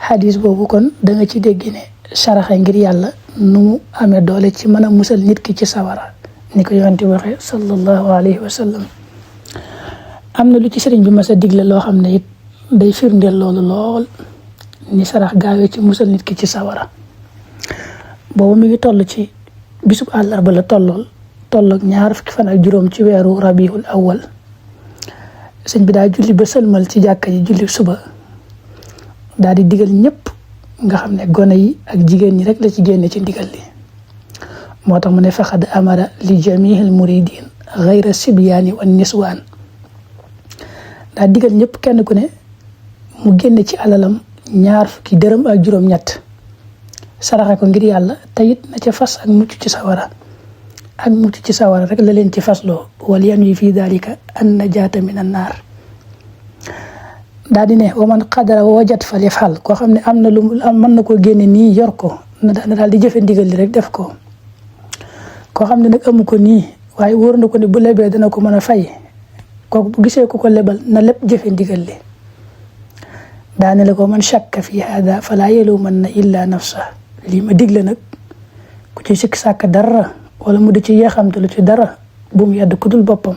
xadis boobu kon da nga ci dégg ne saraxe ngir yàlla nu mu amee doole ci mën a musal nit ki ci sawara ni ko yonent waxee sallallahu alayhi wa sallam. am na lu ci sëriñ bi mas a digle loo xam ne it day firndeel loolu lool ni sarax gaawee ci musal nit ki ci sawara. boobu mi ngi toll ci bisub àllarba la tolloog 2 fukki fan ak juróom ci weeru rabiul awwal. sëñ bi daa julli ba sëlmal ci jàkka ji julli suba daal di digal ñëpp nga xam ne gone yi ak jigéen ñi rek la ci génne ci ndigal li. moo tax mu ne faqad amara li jamihil muridin ghayra sibyaani wan niswaan. daa digal ñëpp kenn ku ne mu génne ci alalam 2 fukki dërëm ak juróom-ñett saraxe ko ngir yàlla te it na ca fas ak mucc ci sawara. ak mucc ci sawara rek la leen ci fasloo wal yanwi fii dalika an najaata min an naar. daa di ne wa man qadara wajat fa lifal koo xam ne am na lu mën na koo génne nii yor ko na daal di jëfe ndigal li rek def ko. koo xam ne nag amu ko nii waaye wóor na ko ne bu lebee dana ko mën a fay kooku bu gisee ku ko lebal na lépp jëfe ndigal li. daane la ko man shakka fi hada fala yalumanna illa nafsa. lii ma digle nag ku ci sikk sàkk dara wala mu di ci yeexamte lu ci dara bu mu yedd ku dul boppam.